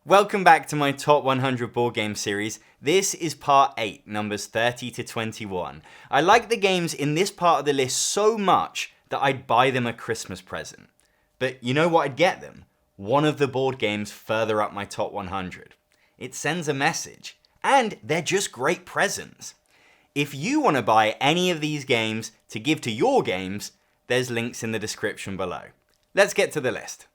Welcome back to my top 100 board game series. This is part 8, numbers 30 to 21. I like the games in this part of the list so much that I'd buy them a Christmas present. But you know what I'd get them? One of the board games further up my top 100. It sends a message, and they're just great presents. If you want to buy any of these games to give to your games, there's links in the description below. Let's get to the list.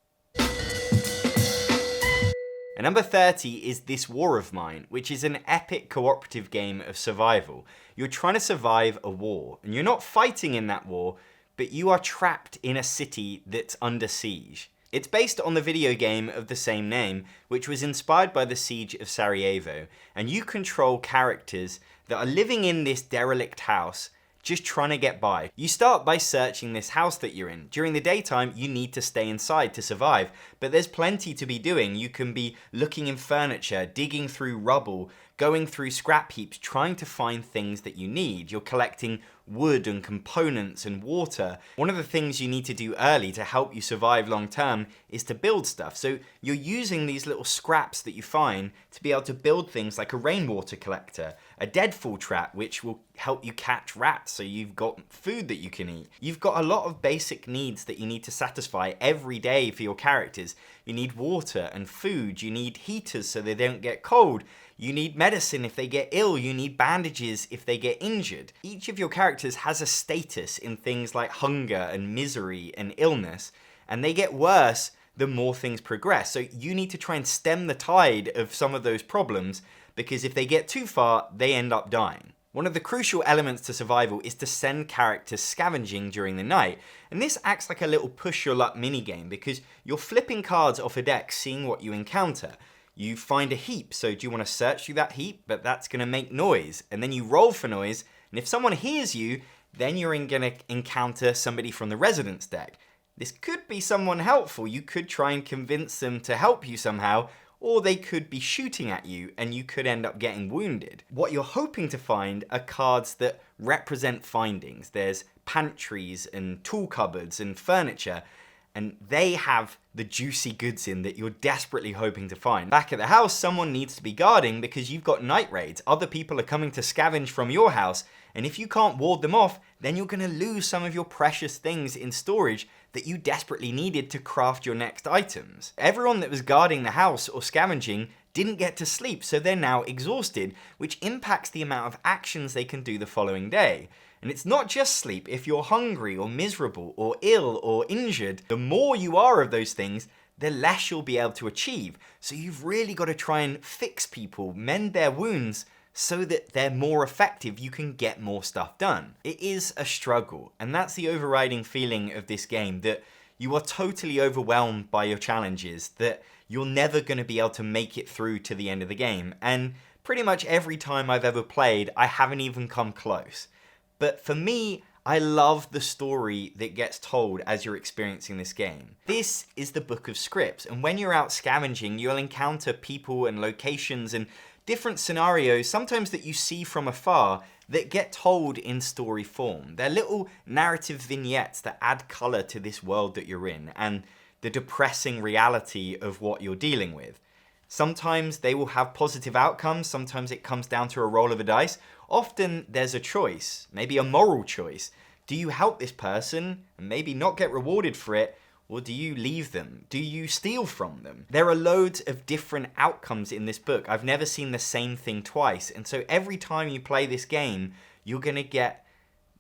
And number 30 is This War of Mine, which is an epic cooperative game of survival. You're trying to survive a war, and you're not fighting in that war, but you are trapped in a city that's under siege. It's based on the video game of the same name, which was inspired by the siege of Sarajevo, and you control characters that are living in this derelict house, just trying to get by. You start by searching this house that you're in. During the daytime, you need to stay inside to survive, but there's plenty to be doing. You can be looking in furniture, digging through rubble, going through scrap heaps, trying to find things that you need. You're collecting wood and components and water. One of the things you need to do early to help you survive long term is to build stuff. So you're using these little scraps that you find to be able to build things like a rainwater collector, a deadfall trap, which will help you catch rats so you've got food that you can eat. You've got a lot of basic needs that you need to satisfy every day for your characters. You need water and food, you need heaters so they don't get cold, you need medicine if they get ill, you need bandages if they get injured. Each of your characters has a status in things like hunger and misery and illness, and they get worse the more things progress. So you need to try and stem the tide of some of those problems, because if they get too far, they end up dying. One of the crucial elements to survival is to send characters scavenging during the night, and this acts like a little push your luck minigame because you're flipping cards off a deck seeing what you encounter. You find a heap, so do you want to search through that heap? But that's going to make noise, and then you roll for noise, and if someone hears you, then you're going to encounter somebody from the residence deck. This could be someone helpful. You could try and convince them to help you somehow, or they could be shooting at you and you could end up getting wounded. What you're hoping to find are cards that represent findings. There's pantries and tool cupboards and furniture, and they have the juicy goods in that you're desperately hoping to find. Back at the house, someone needs to be guarding because you've got night raids. Other people are coming to scavenge from your house, and if you can't ward them off, then you're going to lose some of your precious things in storage that you desperately needed to craft your next items. Everyone that was guarding the house or scavenging didn't get to sleep, so they're now exhausted, which impacts the amount of actions they can do the following day. And it's not just sleep. If you're hungry or miserable or ill or injured, the more you are of those things, the less you'll be able to achieve. So you've really got to try and fix people, mend their wounds, so that they're more effective, you can get more stuff done. It is a struggle, and that's the overriding feeling of this game, that you are totally overwhelmed by your challenges, that you're never going to be able to make it through to the end of the game. And pretty much every time I've ever played, I haven't even come close. But for me, I love the story that gets told as you're experiencing this game. This is the book of scripts, and when you're out scavenging, you'll encounter people and locations and different scenarios, sometimes that you see from afar, that get told in story form. They're little narrative vignettes that add colour to this world that you're in and the depressing reality of what you're dealing with. Sometimes they will have positive outcomes, sometimes it comes down to a roll of a dice. Often there's a choice, maybe a moral choice. Do you help this person and maybe not get rewarded for it? Or do you leave them? Do you steal from them? There are loads of different outcomes in this book. I've never seen the same thing twice. And so every time you play this game, you're going to get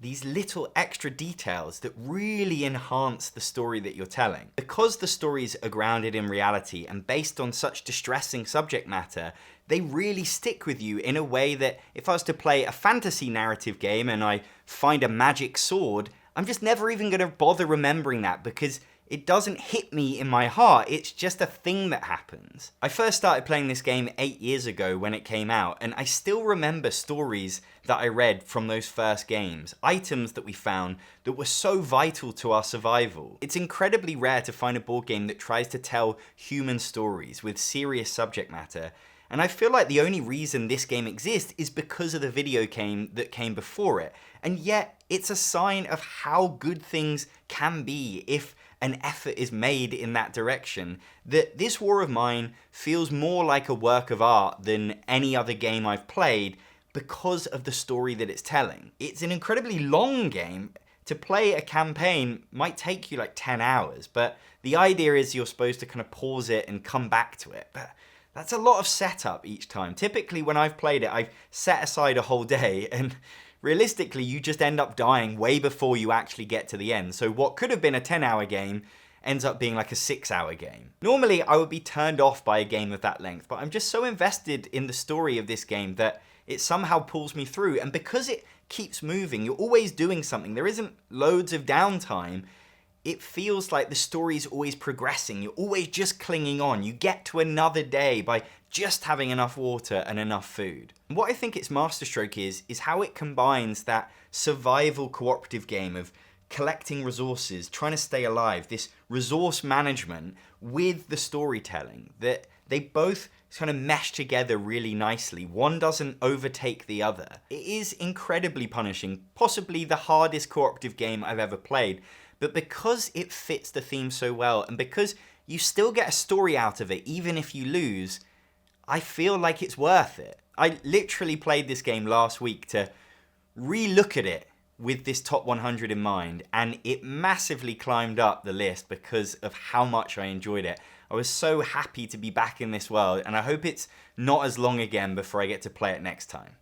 these little extra details that really enhance the story that you're telling. Because the stories are grounded in reality and based on such distressing subject matter, they really stick with you in a way that if I was to play a fantasy narrative game and I find a magic sword, I'm just never even going to bother remembering that because it doesn't hit me in my heart, it's just a thing that happens. I first started playing this game 8 years ago when it came out, and I still remember stories that I read from those first games, items that we found that were so vital to our survival. It's incredibly rare to find a board game that tries to tell human stories with serious subject matter, and I feel like the only reason this game exists is because of the video game that came before it, and yet it's a sign of how good things can be if an effort is made in that direction, that this War of Mine feels more like a work of art than any other game I've played because of the story that it's telling. It's an incredibly long game. To play a campaign might take you like 10 hours, but the idea is you're supposed to kind of pause it and come back to it. But that's a lot of setup each time. Typically when I've played it, I've set aside a whole day, and realistically you just end up dying way before you actually get to the end. So what could have been a 10-hour game ends up being like a 6-hour game. Normally I would be turned off by a game of that length, but I'm just so invested in the story of this game that it somehow pulls me through. And because it keeps moving, you're always doing something, there isn't loads of downtime, it feels like the story's always progressing. You're always just clinging on. You get to another day by just having enough water and enough food. And what I think its masterstroke is how it combines that survival cooperative game of collecting resources, trying to stay alive, this resource management, with the storytelling, that they both kind of mesh together really nicely. One doesn't overtake the other. It is incredibly punishing, possibly the hardest cooperative game I've ever played, but because it fits the theme so well, and because you still get a story out of it even if you lose, I feel like it's worth it. I literally played this game last week to re-look at it with this top 100 in mind, and it massively climbed up the list because of how much I enjoyed it. I was so happy to be back in this world, and I hope it's not as long again before I get to play it next time.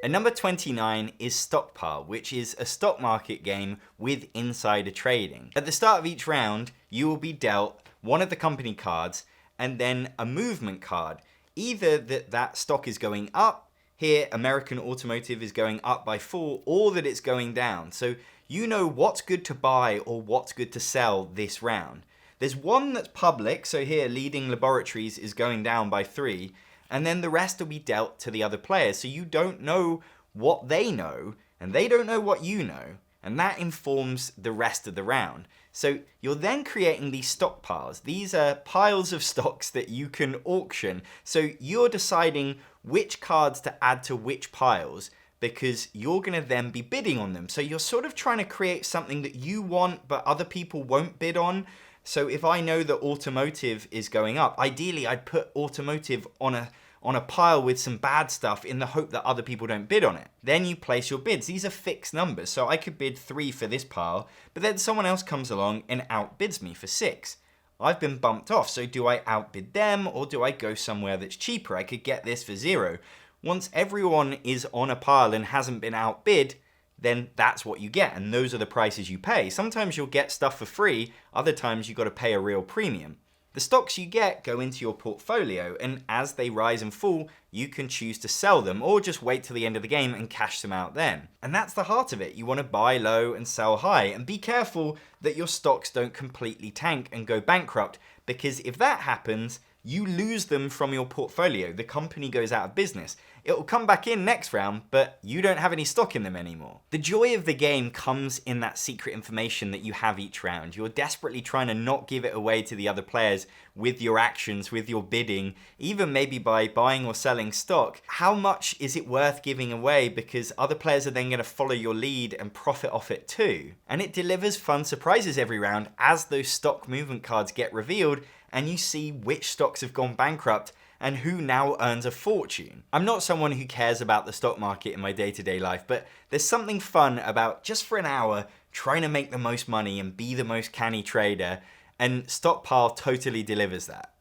And number 29 is Stockpile, which is a stock market game with insider trading. At the start of each round, you will be dealt one of the company cards and then a movement card. Either that stock is going up, here American Automotive is going up by 4, or that it's going down. So you know what's good to buy or what's good to sell this round. There's one that's public, so here Leading Laboratories is going down by 3, and then the rest will be dealt to the other players. So you don't know what they know, and they don't know what you know, and that informs the rest of the round. So you're then creating these stockpiles. These are piles of stocks that you can auction. So you're deciding which cards to add to which piles, because you're going to then be bidding on them. So you're sort of trying to create something that you want but other people won't bid on. So if I know that automotive is going up, ideally I'd put automotive on a pile with some bad stuff in the hope that other people don't bid on it. Then you place your bids. These are fixed numbers. So I could bid 3 for this pile, but then someone else comes along and outbids me for 6. I've been bumped off. So do I outbid them, or do I go somewhere that's cheaper? I could get this for 0. Once everyone is on a pile and hasn't been outbid, then that's what you get, and those are the prices you pay. Sometimes you'll get stuff for free, other times you've got to pay a real premium. The stocks you get go into your portfolio, and as they rise and fall, you can choose to sell them or just wait till the end of the game and cash them out then. And that's the heart of it. You want to buy low and sell high, and be careful that your stocks don't completely tank and go bankrupt, because if that happens, you lose them from your portfolio. The company goes out of business. It will come back in next round, but you don't have any stock in them anymore. The joy of the game comes in that secret information that you have each round. You're desperately trying to not give it away to the other players with your actions, with your bidding, even maybe by buying or selling stock. How much is it worth giving away, because other players are then going to follow your lead and profit off it too. And it delivers fun surprises every round as those stock movement cards get revealed and you see which stocks have gone bankrupt and who now earns a fortune. I'm not someone who cares about the stock market in my day-to-day life, but there's something fun about just for an hour trying to make the most money and be the most canny trader, and Stockpile totally delivers that.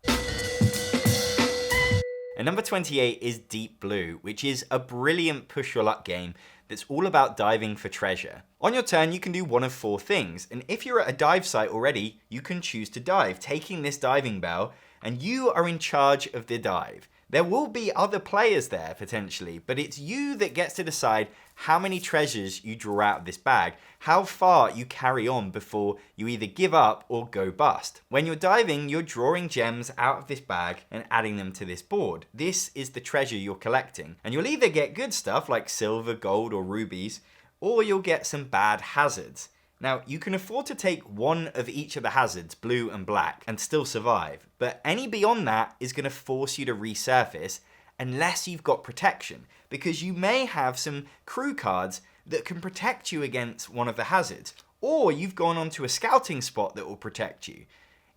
And number 28 is Deep Blue, which is a brilliant push your luck game that's all about diving for treasure. On your turn, you can do one of 4 things, and if you're at a dive site already, you can choose to dive, taking this diving bell, and you are in charge of the dive. There will be other players there potentially, but it's you that gets to decide how many treasures you draw out of this bag, how far you carry on before you either give up or go bust. When you're diving, you're drawing gems out of this bag and adding them to this board. This is the treasure you're collecting, and you'll either get good stuff like silver, gold, or rubies, or you'll get some bad hazards. Now, you can afford to take one of each of the hazards, blue and black, and still survive, but any beyond that is going to force you to resurface unless you've got protection, because you may have some crew cards that can protect you against one of the hazards, or you've gone onto a scouting spot that will protect you.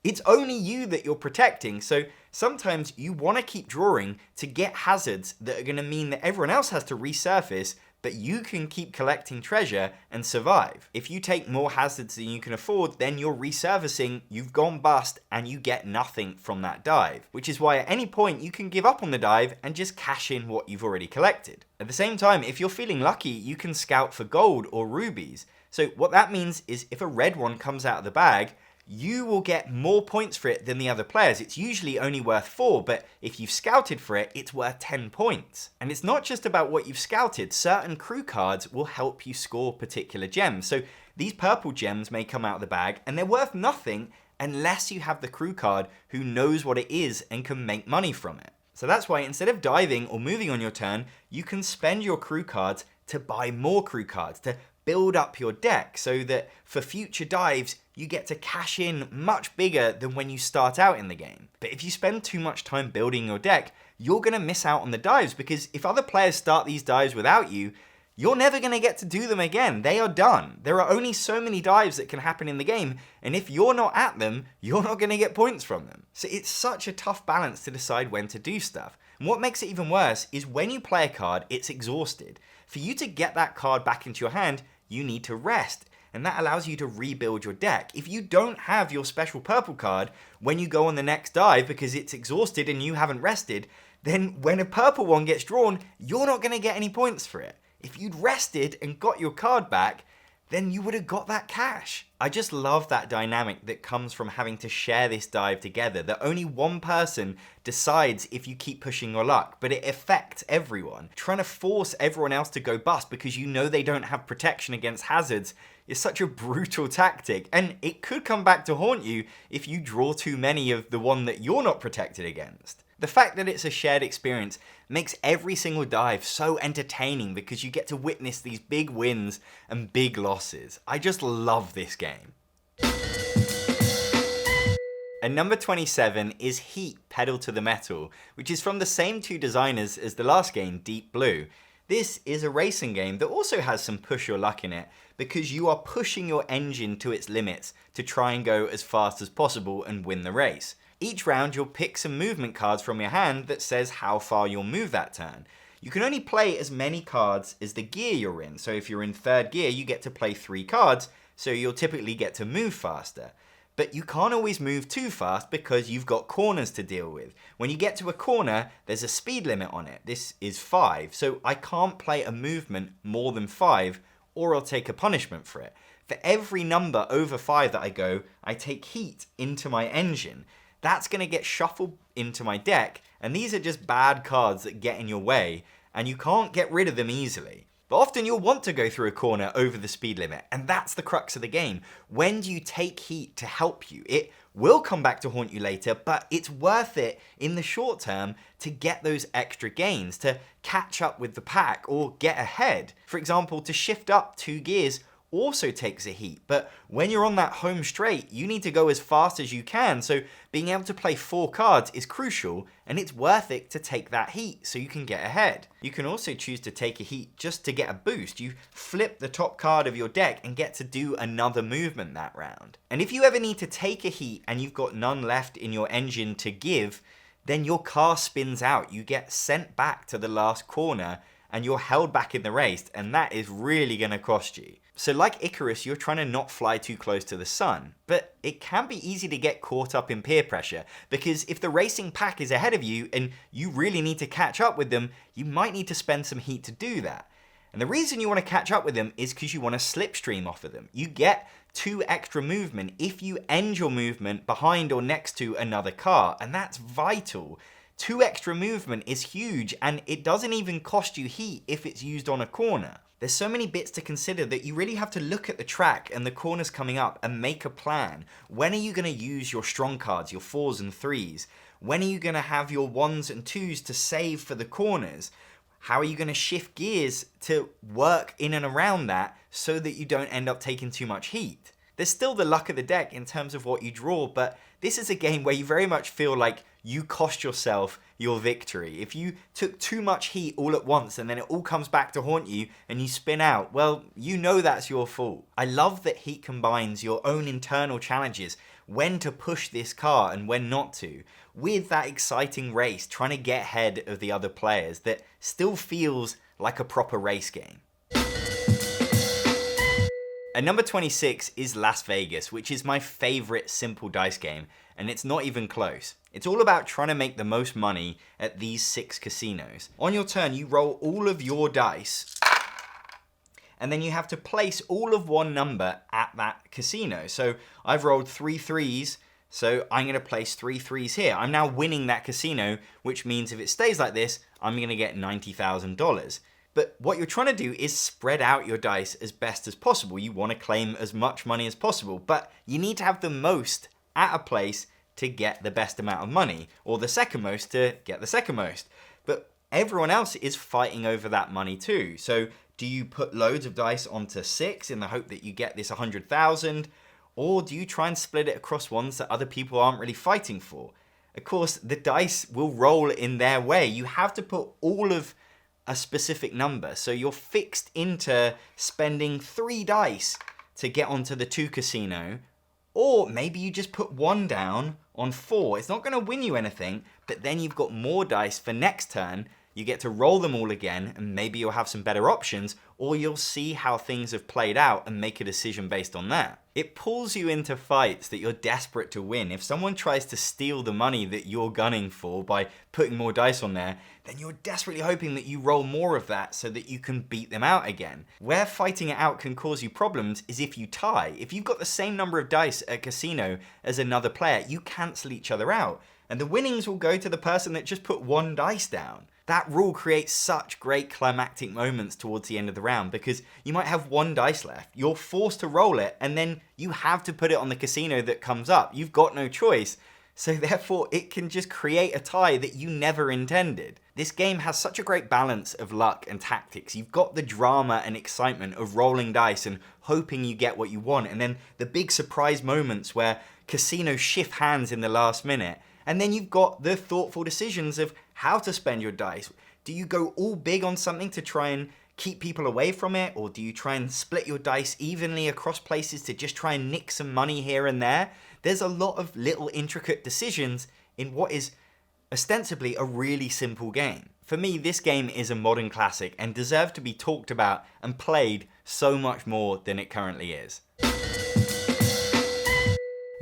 It's only you that you're protecting, so sometimes you want to keep drawing to get hazards that are going to mean that everyone else has to resurface, but you can keep collecting treasure and survive. If you take more hazards than you can afford, then you're resurfacing, you've gone bust, and you get nothing from that dive. Which is why at any point you can give up on the dive and just cash in what you've already collected. At the same time, if you're feeling lucky, you can scout for gold or rubies. So what that means is if a red one comes out of the bag, you will get more points for it than the other players. It's usually only worth 4, but if you've scouted for it, it's worth 10 points. And it's not just about what you've scouted. Certain crew cards will help you score particular gems. So these purple gems may come out of the bag, and they're worth nothing unless you have the crew card who knows what it is and can make money from it. So that's why instead of diving or moving on your turn, you can spend your crew cards to buy more crew cards, to build up your deck so that for future dives, you get to cash in much bigger than when you start out in the game. But if you spend too much time building your deck, you're going to miss out on the dives, because if other players start these dives without you, you're never going to get to do them again. They are done. There are only so many dives that can happen in the game, and if you're not at them, you're not going to get points from them. So it's such a tough balance to decide when to do stuff. And what makes it even worse is when you play a card, it's exhausted. For you to get that card back into your hand, you need to rest, and that allows you to rebuild your deck. If you don't have your special purple card when you go on the next dive because it's exhausted and you haven't rested, then when a purple one gets drawn, you're not going to get any points for it. If you'd rested and got your card back, then you would have got that cash. I just love that dynamic that comes from having to share this dive together, that only one person decides if you keep pushing your luck, but it affects everyone. Trying to force everyone else to go bust because you know they don't have protection against hazards is such a brutal tactic, and it could come back to haunt you if you draw too many of the one that you're not protected against. The fact that it's a shared experience makes every single dive so entertaining because you get to witness these big wins and big losses. I just love this game. And number 27 is Heat Pedal to the Metal, which is from the same two designers as the last game, Deep Blue. This is a racing game that also has some push your luck in it because you are pushing your engine to its limits to try and go as fast as possible and win the race. Each round you'll pick some movement cards from your hand that says how far you'll move that turn. You can only play as many cards as the gear you're in, so if you're in third gear you get to play 3 cards, so you'll typically get to move faster. But you can't always move too fast because you've got corners to deal with. When you get to a corner, there's a speed limit on it. This is 5, so I can't play a movement more than 5 or I'll take a punishment for it. For every number over 5 that I go, I take heat into my engine. That's going to get shuffled into my deck, and these are just bad cards that get in your way, and you can't get rid of them easily. But often you'll want to go through a corner over the speed limit, and that's the crux of the game. When do you take heat to help you? It will come back to haunt you later, but it's worth it in the short term to get those extra gains, to catch up with the pack or get ahead. For example, to shift up 2 gears also takes a heat, but when you're on that home straight, you need to go as fast as you can, so being able to play 4 cards is crucial, and it's worth it to take that heat so you can get ahead. You can also choose to take a heat just to get a boost. You flip the top card of your deck and get to do another movement that round. And if you ever need to take a heat and you've got none left in your engine to give, then your car spins out. You get sent back to the last corner and you're held back in the race, and that is really going to cost you. So like Icarus, you're trying to not fly too close to the sun, but it can be easy to get caught up in peer pressure, because if the racing pack is ahead of you and you really need to catch up with them, you might need to spend some heat to do that. And the reason you want to catch up with them is because you want to slipstream off of them. You get 2 extra movement if you end your movement behind or next to another car, and that's vital. 2 extra movement is huge, and it doesn't even cost you heat if it's used on a corner. There's so many bits to consider that you really have to look at the track and the corners coming up and make a plan. When are you going to use your strong cards, your 4s and 3s? When are you going to have your 1s and 2s to save for the corners? How are you going to shift gears to work in and around that so that you don't end up taking too much heat? There's still the luck of the deck in terms of what you draw, but this is a game where you very much feel like you cost yourself your victory. If you took too much heat all at once and then it all comes back to haunt you and you spin out, well, you know that's your fault. I love that heat combines your own internal challenges, when to push this car and when not to, with that exciting race, trying to get ahead of the other players that still feels like a proper race game. At number 26 is Las Vegas, which is my favorite simple dice game, and it's not even close. It's all about trying to make the most money at these 6 casinos. On your turn, you roll all of your dice, and then you have to place all of one number at that casino. So I've rolled 3 threes, so I'm going to place 3 threes here. I'm now winning that casino, which means if it stays like this, I'm going to get $90,000. But what you're trying to do is spread out your dice as best as possible. You want to claim as much money as possible, but you need to have the most at a place to get the best amount of money, or the second most to get the second most. But everyone else is fighting over that money too. So do you put loads of dice onto 6 in the hope that you get this 100,000? Or do you try and split it across ones that other people aren't really fighting for? Of course, the dice will roll in their way. You have to put all of a specific number. So you're fixed into spending 3 dice to get onto the 2 casino. Or maybe you just put 1 down on 4. It's not going to win you anything, but then you've got more dice for next turn. You get to roll them all again, and maybe you'll have some better options, or you'll see how things have played out and make a decision based on that. It pulls you into fights that you're desperate to win. If someone tries to steal the money that you're gunning for by putting more dice on there, then you're desperately hoping that you roll more of that so that you can beat them out again. Where fighting it out can cause you problems is if you tie. If you've got the same number of dice at a casino as another player, you cancel each other out, and the winnings will go to the person that just put 1 dice down. That rule creates such great climactic moments towards the end of the round because you might have 1 dice left, you're forced to roll it, and then you have to put it on the casino that comes up. You've got no choice. So therefore, it can just create a tie that you never intended. This game has such a great balance of luck and tactics. You've got the drama and excitement of rolling dice and hoping you get what you want, and then the big surprise moments where casinos shift hands in the last minute. And then you've got the thoughtful decisions of how to spend your dice. Do you go all big on something to try and keep people away from it? Or do you try and split your dice evenly across places to just try and nick some money here and there? There's a lot of little intricate decisions in what is ostensibly a really simple game. For me, this game is a modern classic and deserves to be talked about and played so much more than it currently is.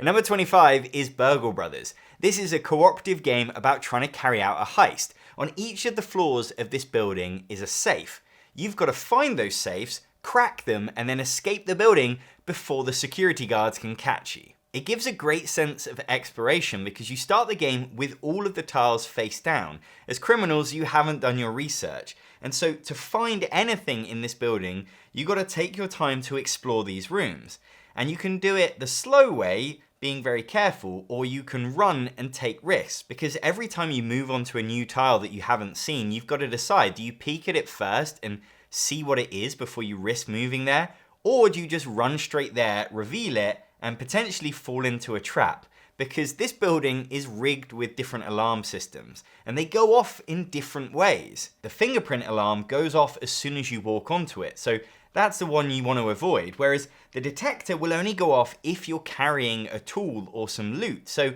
Number 25 is Burgle Brothers. This is a cooperative game about trying to carry out a heist. On each of the floors of this building is a safe. You've got to find those safes, crack them, and then escape the building before the security guards can catch you. It gives a great sense of exploration because you start the game with all of the tiles face down. As criminals, you haven't done your research. And so to find anything in this building, you got to take your time to explore these rooms. And you can do it the slow way, being very careful, or you can run and take risks, because every time you move onto a new tile that you haven't seen, you've got to decide, do you peek at it first and see what it is before you risk moving there, or do you just run straight there, reveal it, and potentially fall into a trap? Because this building is rigged with different alarm systems, and they go off in different ways. The fingerprint alarm goes off as soon as you walk onto it, so that's the one you want to avoid, whereas the detector will only go off if you're carrying a tool or some loot. So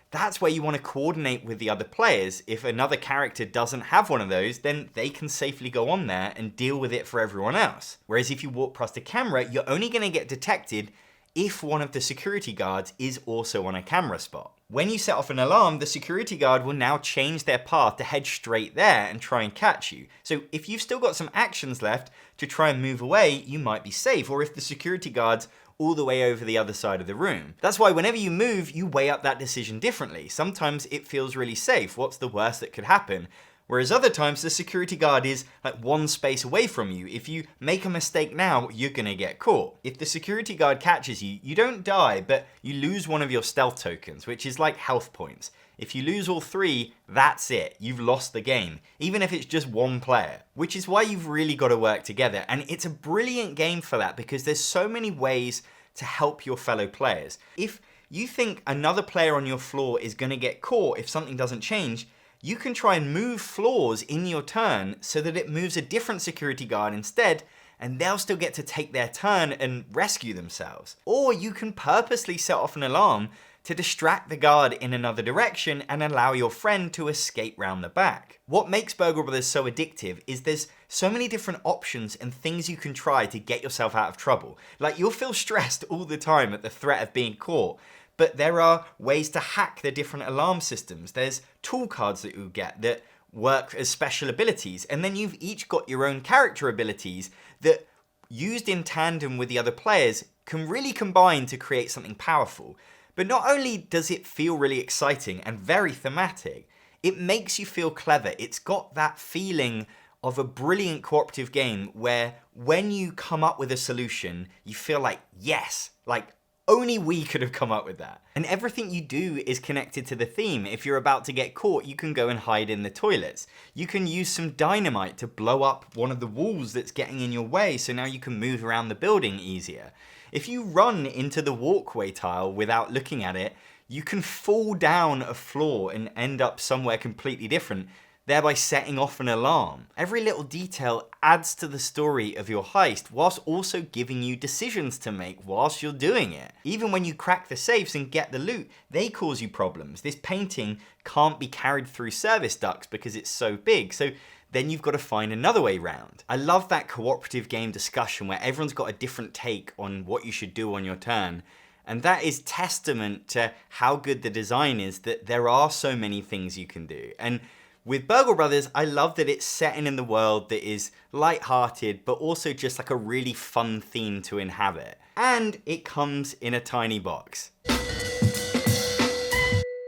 that's where you want to coordinate with the other players. If another character doesn't have one of those, then they can safely go on there and deal with it for everyone else. Whereas if you walk past a camera, you're only going to get detected if one of the security guards is also on a camera spot. When you set off an alarm, the security guard will now change their path to head straight there and try and catch you. So if you've still got some actions left to try and move away, you might be safe, or if the security guard's all the way over the other side of the room. That's why whenever you move, you weigh up that decision differently. Sometimes it feels really safe. What's the worst that could happen? Whereas other times the security guard is like 1 space away from you. If you make a mistake now, you're gonna get caught. If the security guard catches you, you don't die, but you lose one of your stealth tokens, which is like health points. If you lose all 3, that's it. You've lost the game, even if it's just 1 player, which is why you've really got to work together. And it's a brilliant game for that because there's so many ways to help your fellow players. If you think another player on your floor is going to get caught if something doesn't change, you can try and move floors in your turn so that it moves a different security guard instead, and they'll still get to take their turn and rescue themselves. Or you can purposely set off an alarm to distract the guard in another direction and allow your friend to escape round the back. What makes Burgle Brothers so addictive is there's so many different options and things you can try to get yourself out of trouble. Like, you'll feel stressed all the time at the threat of being caught, but there are ways to hack the different alarm systems. There's tool cards that you'll get that work as special abilities, and then you've each got your own character abilities that, used in tandem with the other players, can really combine to create something powerful. But not only does it feel really exciting and very thematic, it makes you feel clever. It's got that feeling of a brilliant cooperative game where when you come up with a solution, you feel like, yes, like only we could have come up with that. And everything you do is connected to the theme. If you're about to get caught, you can go and hide in the toilets. You can use some dynamite to blow up one of the walls that's getting in your way, so now you can move around the building easier. If you run into the walkway tile without looking at it, you can fall down a floor and end up somewhere completely different, thereby setting off an alarm. Every little detail adds to the story of your heist, whilst also giving you decisions to make whilst you're doing it. Even when you crack the safes and get the loot, they cause you problems. This painting can't be carried through service ducts because it's so big, so then you've got to find another way round. I love that cooperative game discussion where everyone's got a different take on what you should do on your turn. And that is testament to how good the design is, that there are so many things you can do. And with Burgle Brothers, I love that it's set in the world that is light-hearted, but also just like a really fun theme to inhabit. And it comes in a tiny box.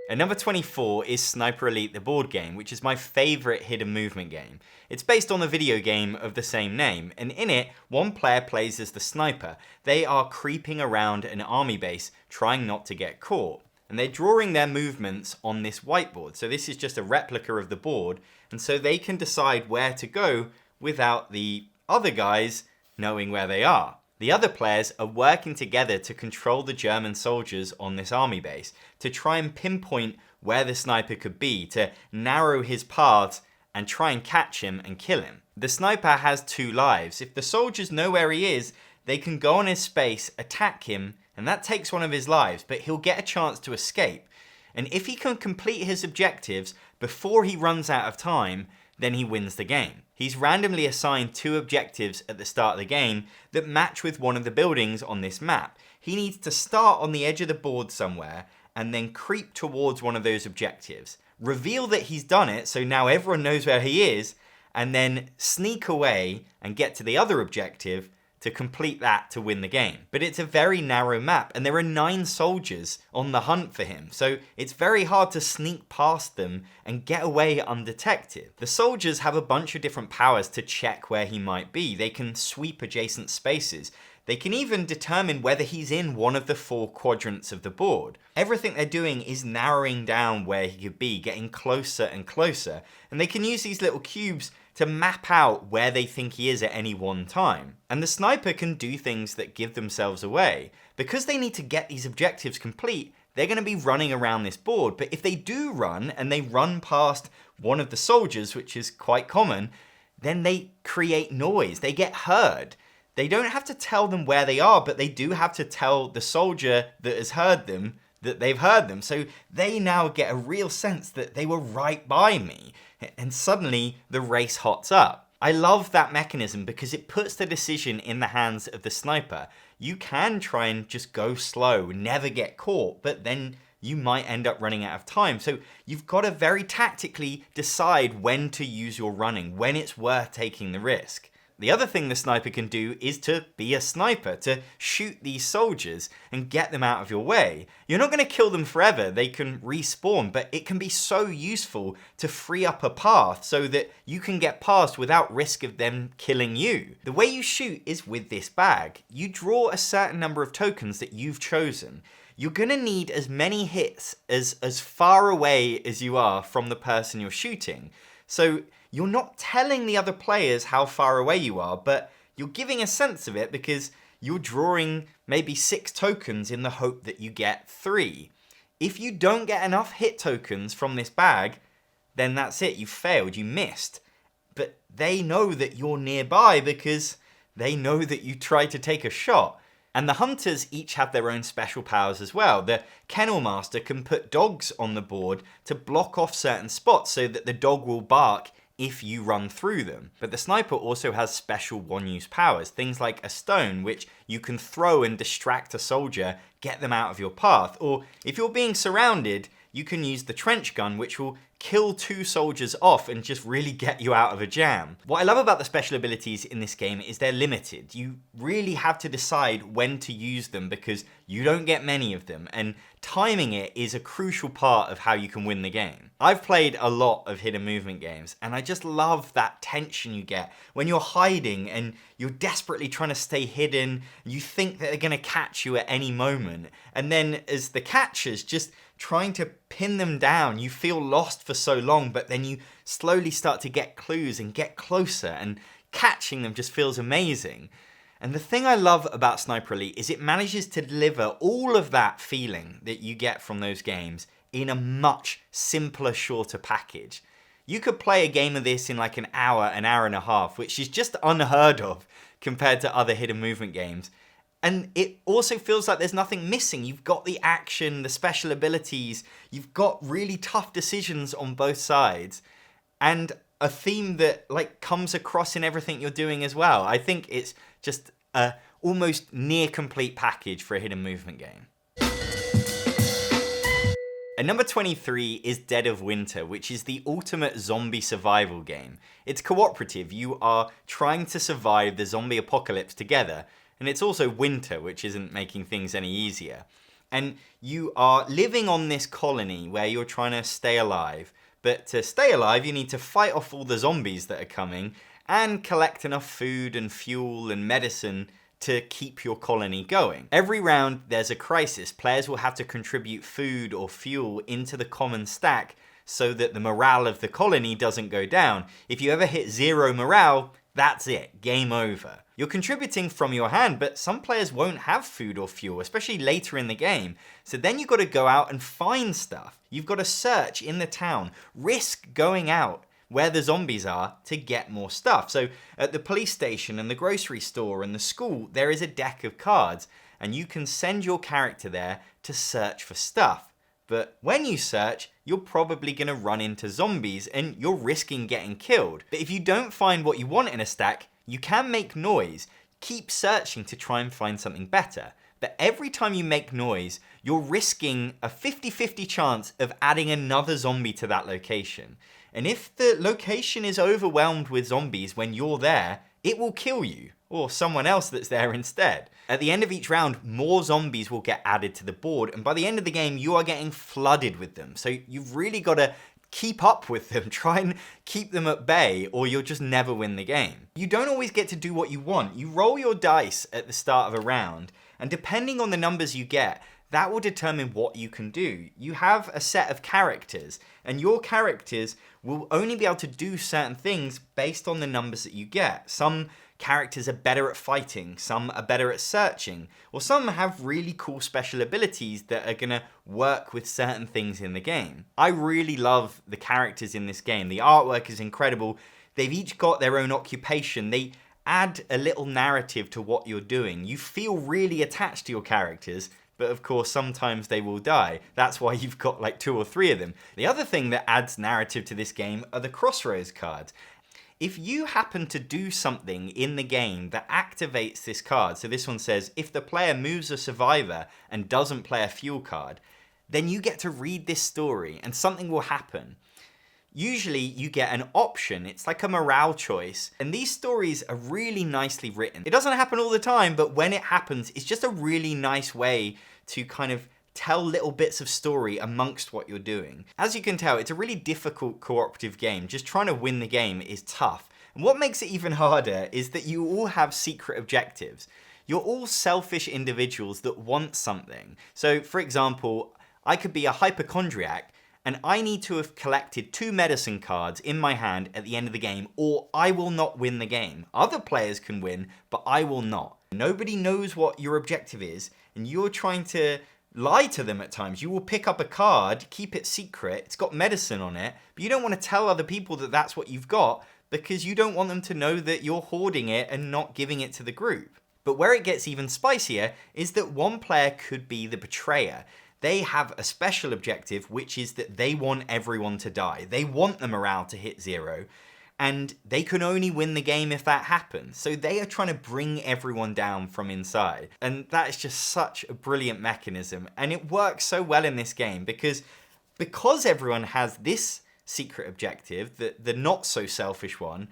And number 24 is Sniper Elite, the board game, which is my favorite hidden movement game. It's based on the video game of the same name, and in it, one player plays as the sniper. They are creeping around an army base, trying not to get caught. And they're drawing their movements on this whiteboard. So this is just a replica of the board, and so they can decide where to go without the other guys knowing where they are. The other players are working together to control the German soldiers on this army base, to try and pinpoint where the sniper could be, to narrow his paths and try and catch him and kill him. The sniper has 2 lives. If the soldiers know where he is, they can go on his space, attack him, and that takes one of his lives, but he'll get a chance to escape. And if he can complete his objectives before he runs out of time, then he wins the game. He's randomly assigned 2 objectives at the start of the game that match with one of the buildings on this map. He needs to start on the edge of the board somewhere and then creep towards one of those objectives. Reveal that he's done it, so now everyone knows where he is, and then sneak away and get to the other objective to complete that to win the game. But it's a very narrow map, and there are 9 soldiers on the hunt for him, so it's very hard to sneak past them and get away undetected. The soldiers have a bunch of different powers to check where he might be. They can sweep adjacent spaces. They can even determine whether he's in one of the 4 quadrants of the board. Everything they're doing is narrowing down where he could be, getting closer and closer, and they can use these little cubes to map out where they think he is at any one time. And the sniper can do things that give themselves away. Because they need to get these objectives complete, they're going to be running around this board, but if they do run, and they run past one of the soldiers, which is quite common, then they create noise, they get heard. They don't have to tell them where they are, but they do have to tell the soldier that has heard them that they've heard them. So they now get a real sense that they were right by me. And suddenly the race hots up. I love that mechanism because it puts the decision in the hands of the sniper. You can try and just go slow, never get caught, but then you might end up running out of time. So you've got to very tactically decide when to use your running, when it's worth taking the risk. The other thing the sniper can do is to be a sniper, to shoot these soldiers and get them out of your way. You're not going to kill them forever, they can respawn, but it can be so useful to free up a path so that you can get past without risk of them killing you. The way you shoot is with this bag. You draw a certain number of tokens that you've chosen. You're going to need as many hits as far away as you are from the person you're shooting. So you're not telling the other players how far away you are, but you're giving a sense of it because you're drawing maybe 6 tokens in the hope that you get 3. If you don't get enough hit tokens from this bag, then that's it, you failed, you missed. But they know that you're nearby because they know that you tried to take a shot. And the hunters each have their own special powers as well. The Kennel Master can put dogs on the board to block off certain spots so that the dog will bark if you run through them. But the sniper also has special one-use powers, things like a stone, which you can throw and distract a soldier, get them out of your path. Or if you're being surrounded, you can use the trench gun, which will kill 2 soldiers off and just really get you out of a jam. What I love about the special abilities in this game is they're limited. You really have to decide when to use them because you don't get many of them, and timing it is a crucial part of how you can win the game. I've played a lot of hidden movement games, and I just love that tension you get when you're hiding and you're desperately trying to stay hidden. You think that they're going to catch you at any moment, and then as the catchers just trying to pin them down, you feel lost for so long, but then you slowly start to get clues and get closer, and catching them just feels amazing. And the thing I love about Sniper Elite is it manages to deliver all of that feeling that you get from those games in a much simpler, shorter package. You could play a game of this in like an hour and a half, which is just unheard of compared to other hidden movement games. And it also feels like there's nothing missing. You've got the action, the special abilities, you've got really tough decisions on both sides, and a theme that like comes across in everything you're doing as well. I think it's just a almost near complete package for a hidden movement game. And number 23 is Dead of Winter, which is the ultimate zombie survival game. It's cooperative. You are trying to survive the zombie apocalypse together. And it's also winter, which isn't making things any easier. And you are living on this colony where you're trying to stay alive. But to stay alive, you need to fight off all the zombies that are coming and collect enough food and fuel and medicine to keep your colony going. Every round there's a crisis. Players will have to contribute food or fuel into the common stack so that the morale of the colony doesn't go down. If you ever hit 0 morale, that's it, game over. You're contributing from your hand, but some players won't have food or fuel, especially later in the game. So then you've got to go out and find stuff. You've got to search in the town, risk going out where the zombies are to get more stuff. So at the police station and the grocery store and the school, there is a deck of cards, and you can send your character there to search for stuff. But when you search, you're probably going to run into zombies and you're risking getting killed. But if you don't find what you want in a stack, you can make noise. Keep searching to try and find something better. But every time you make noise, you're risking a 50-50 chance of adding another zombie to that location. And if the location is overwhelmed with zombies when you're there, it will kill you, or someone else that's there instead. At the end of each round, more zombies will get added to the board, and by the end of the game, you are getting flooded with them. So you've really got to keep up with them, try and keep them at bay, or you'll just never win the game. You don't always get to do what you want. You roll your dice at the start of a round, and depending on the numbers you get, that will determine what you can do. You have a set of characters, and your characters will only be able to do certain things based on the numbers that you get. Some characters are better at fighting, some are better at searching, or some have really cool special abilities that are gonna work with certain things in the game. I really love the characters in this game. The artwork is incredible. They've each got their own occupation. They add a little narrative to what you're doing. You feel really attached to your characters, but of course sometimes they will die. That's why you've got like 2 or 3 of them. The other thing that adds narrative to this game are the crossroads cards. If you happen to do something in the game that activates this card, so this one says, if the player moves a survivor and doesn't play a fuel card, then you get to read this story and something will happen. Usually you get an option, it's like a morale choice, and these stories are really nicely written. It doesn't happen all the time, but when it happens, it's just a really nice way to kind of tell little bits of story amongst what you're doing. As you can tell, it's a really difficult cooperative game. Just trying to win the game is tough. And what makes it even harder is that you all have secret objectives. You're all selfish individuals that want something. So for example, I could be a hypochondriac and I need to have collected 2 medicine cards in my hand at the end of the game, or I will not win the game. Other players can win, but I will not. Nobody knows what your objective is, and you're trying to lie to them at times. You will pick up a card, keep it secret, it's got medicine on it, but you don't want to tell other people that that's what you've got because you don't want them to know that you're hoarding it and not giving it to the group. But where it gets even spicier is that one player could be the betrayer. They have a special objective, which is that they want everyone to die. They want the morale to hit 0, and they can only win the game if that happens. So they are trying to bring everyone down from inside. And that is just such a brilliant mechanism. And it works so well in this game because everyone has this secret objective, the not so selfish one,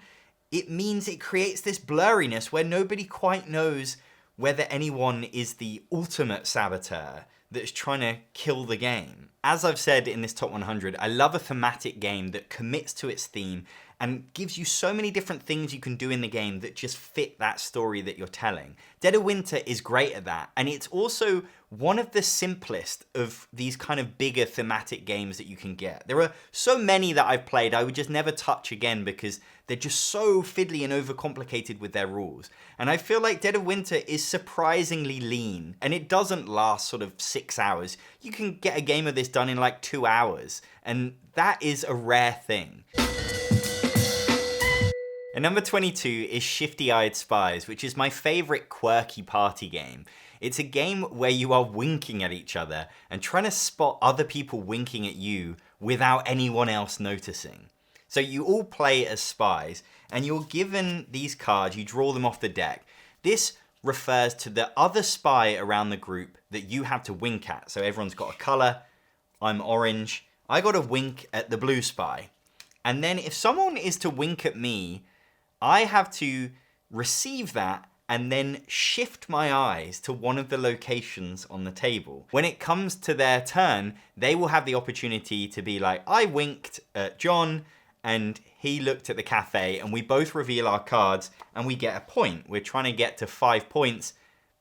it means it creates this blurriness where nobody quite knows whether anyone is the ultimate saboteur that's trying to kill the game. As I've said in this top 100, I love a thematic game that commits to its theme and gives you so many different things you can do in the game that just fit that story that you're telling. Dead of Winter is great at that, and it's also one of the simplest of these kind of bigger thematic games that you can get. There are so many that I've played I would just never touch again because they're just so fiddly and overcomplicated with their rules. And I feel like Dead of Winter is surprisingly lean, and it doesn't last sort of 6 hours. You can get a game of this done in like 2 hours, and that is a rare thing. And number 22 is Shifty Eyed Spies, which is my favorite quirky party game. It's a game where you are winking at each other and trying to spot other people winking at you without anyone else noticing. So you all play as spies, and you're given these cards, you draw them off the deck. This refers to the other spy around the group that you have to wink at. So everyone's got a color, I'm orange, I got to wink at the blue spy. And then if someone is to wink at me, I have to receive that and then shift my eyes to one of the locations on the table. When it comes to their turn, they will have the opportunity to be like, I winked at John and he looked at the cafe, and we both reveal our cards and we get a point. We're trying to get to 5 points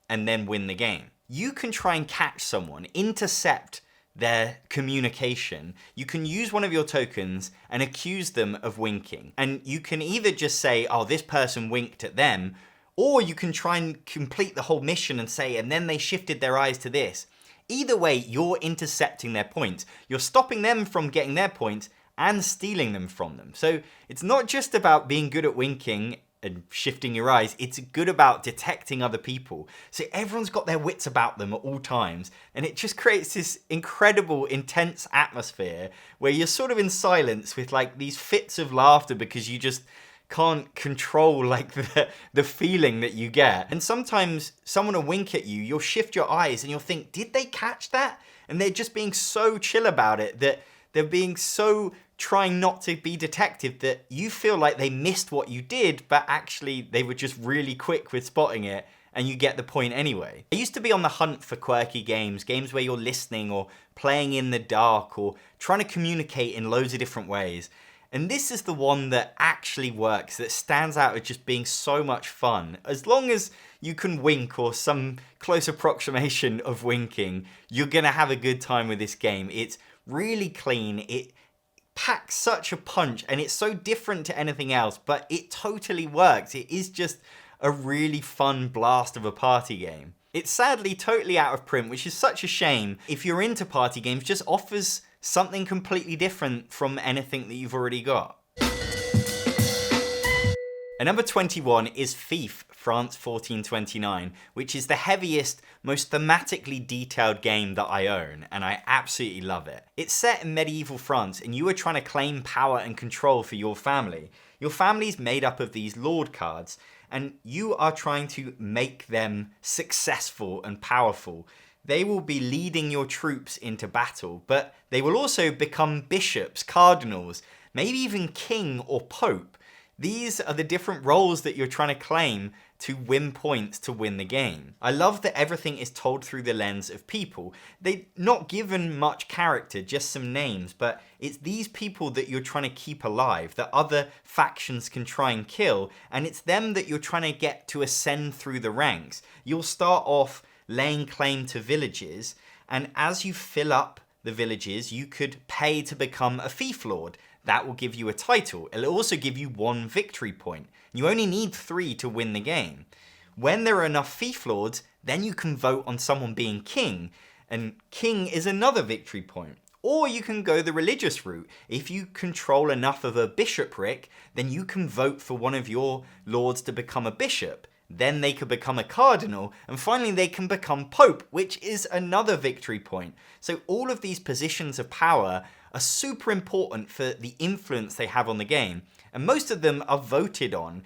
and then win the game. You can try and catch someone, intercept their communication. You can use one of your tokens and accuse them of winking. And you can either just say, oh, this person winked at them, or you can try and complete the whole mission and say, and then they shifted their eyes to this. Either way, you're intercepting their points. You're stopping them from getting their points and stealing them from them. So it's not just about being good at winking and shifting your eyes, it's good about detecting other people. So everyone's got their wits about them at all times, and it just creates this incredible, intense atmosphere where you're sort of in silence with like these fits of laughter because you just can't control like the feeling that you get. And sometimes someone will wink at you, you'll shift your eyes and you'll think, did they catch that? And they're just being so chill about it that they're being so trying not to be detective that you feel like they missed what you did, but actually they were just really quick with spotting it and you get the point anyway. I used to be on the hunt for quirky games where you're listening or playing in the dark or trying to communicate in loads of different ways. And this is the one that actually works, that stands out as just being so much fun. As long as you can wink or some close approximation of winking, you're gonna have a good time with this game. It's really clean, it packs such a punch, and it's so different to anything else, but it totally works. It is just a really fun blast of a party game. It's sadly totally out of print, which is such a shame. If you're into party games, just offers something completely different from anything that you've already got. And number 21 is Thief, France 1429, which is the heaviest, most thematically detailed game that I own, and I absolutely love it. It's set in medieval France, and you are trying to claim power and control for your family. Your family's made up of these lord cards, and you are trying to make them successful and powerful. They will be leading your troops into battle, but they will also become bishops, cardinals, maybe even king or pope. These are the different roles that you're trying to claim to win points to win the game. I love that everything is told through the lens of people. They're not given much character, just some names, but it's these people that you're trying to keep alive, that other factions can try and kill, and it's them that you're trying to get to ascend through the ranks. You'll start off laying claim to villages, and as you fill up the villages, you could pay to become a fief lord. That will give you a title. It'll also give you 1 victory point. You only need 3 to win the game. When there are enough fief lords, then you can vote on someone being king, and king is another victory point. Or you can go the religious route. If you control enough of a bishopric, then you can vote for one of your lords to become a bishop. Then they could become a cardinal, and finally they can become pope, which is another victory point. So all of these positions of power are super important for the influence they have on the game, and most of them are voted on.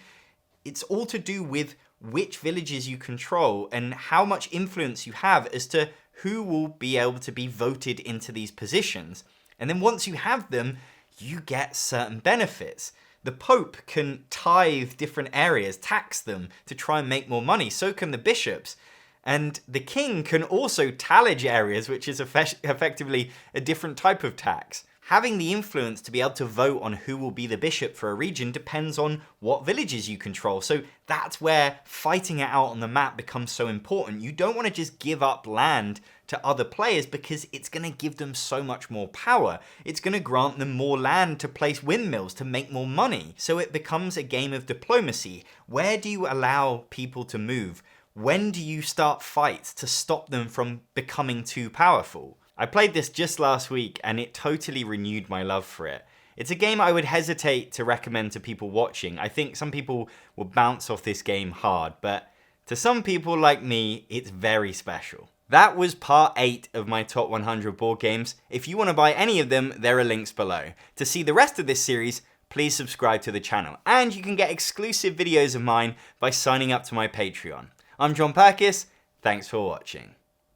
It's all to do with which villages you control and how much influence you have as to who will be able to be voted into these positions. And then once you have them, you get certain benefits. The Pope can tithe different areas, tax them to try and make more money. So can the bishops. And the king can also tallage areas, which is effectively a different type of tax. Having the influence to be able to vote on who will be the bishop for a region depends on what villages you control. So that's where fighting it out on the map becomes so important. You don't want to just give up land to other players because it's going to give them so much more power. It's going to grant them more land to place windmills to make more money. So it becomes a game of diplomacy. Where do you allow people to move? When do you start fights to stop them from becoming too powerful? I played this just last week and it totally renewed my love for it. It's a game I would hesitate to recommend to people watching. I think some people will bounce off this game hard, but to some people like me, it's very special. That was part 8 of my top 100 board games. If you want to buy any of them, there are links below. To see the rest of this series, please subscribe to the channel. And you can get exclusive videos of mine by signing up to my Patreon. I'm John Perkis, thanks for watching.